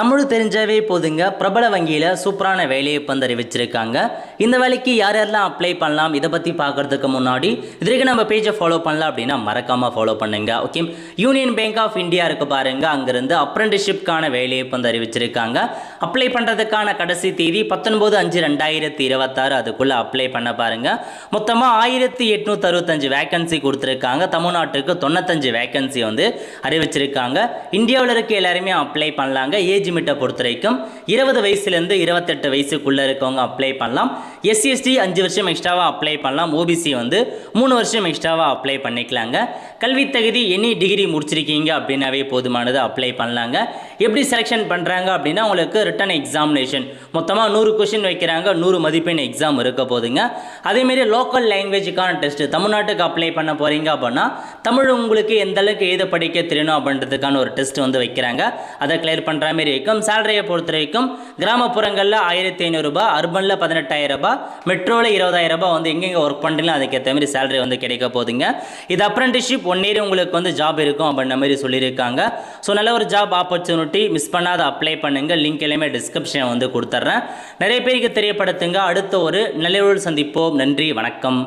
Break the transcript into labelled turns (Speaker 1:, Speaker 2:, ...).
Speaker 1: தமிழ் தெரிஞ்சாவே போதுங்க. பிரபல வங்கியில் சூப்பரான வேலையை வந்து அறிவிச்சிருக்காங்க. இந்த வேலைக்கு யார் யாரெல்லாம் அப்ளை பண்ணலாம் இதை பற்றி பார்க்கறதுக்கு முன்னாடி இதுக்கு நம்ம பேஜை ஃபாலோ பண்ணலாம் அப்படின்னா மறக்காமல் ஃபாலோ பண்ணுங்க. Okay, union bank of India இருக்கு பாருங்க, அங்கிருந்து அப்ரெண்டிஸ்ஷிப்கான வேலையை வந்து அறிவிச்சிருக்காங்க. அப்ளை பண்ணுறதுக்கான கடைசி தேதி 19/5/2026. அதுக்குள்ளே அப்ளை பண்ண பாருங்க. மொத்தமாக 1865 வேகன்சி கொடுத்துருக்காங்க. தமிழ்நாட்டுக்கு 95 வேகன்சி வந்து அறிவிச்சிருக்காங்க. இந்தியாவில் இருக்க எல்லாருமே அப்ளை பண்ணலாங்க. ஏஜ் லிமிட்டை பொறுத்த வரைக்கும் 20 வயசுலேருந்து 28 வயசுக்குள்ளே இருக்கவங்க அப்ளை பண்ணலாம். எஸ்சிஎஸ்டி 5 வருஷம் எக்ஸ்ட்ராவாக அப்ளை பண்ணலாம். ஓபிசி வந்து 3 வருஷம் எக்ஸ்ட்ராவாக அப்ளை பண்ணிக்கலாங்க. கல்வி தகுதி எனி டிகிரி முடிச்சிருக்கீங்க அப்படின்னாவே போதுமானது, அப்ளை பண்ணலாங்க. எப்படி செலெக்ஷன் பண்ணுறாங்க அப்படின்னா உங்களுக்கு ரிட்டன் எக்ஸாமினேஷன் மொத்தமாக 100 கொஷின் வைக்கிறாங்க. 100 மதிப்பெண் எக்ஸாம் இருக்க போதுங்க. அதேமாரி லோக்கல் லாங்குவேஜுக்கான டெஸ்ட் தமிழ்நாட்டுக்கு அப்ளை பண்ண போகிறீங்க அப்படின்னா தமிழ் உங்களுக்கு எந்த அளவுக்கு எழுத படிக்க தெரியணும் அப்படின்றதுக்கான ஒரு டெஸ்ட் வந்து வைக்கிறாங்க. அதை கிளியர் பண்ணுற மாதிரி இருக்கும். சேலரியை பொறுத்த வரைக்கும் கிராமப்புறங்களில் 1500 ரூபாய், அர்பனில் 18,000 ரூபாய், மெட்ரோவில் 20,000 ரூபாய் வந்து எங்கெங்கே ஒர்க் பண்ணுறீங்களோ அதுக்கேற்ற மாதிரி சேலரி வந்து கிடைக்க போதுங்க. இது அப்ரெண்டிஸ்ஷிப் 1 இயர் உங்களுக்கு வந்து ஜாப் இருக்கும் அப்படின்ற மாதிரி சொல்லியிருக்காங்க. ஸோ நல்ல ஒரு ஜாப் ஆப்பர்ச்சுனிட்டி, மிஸ் பண்ணாத அப்ளை பண்ணுங்க. லிங்க் எல்லாமே டிஸ்கிரிப்ஷன் வந்து கொடுத்துட்றேன். நிறைய பேருக்கு தெரியப்படுத்துங்க. அடுத்த ஒரு நல்ல சந்திப்போம். நன்றி, வணக்கம்.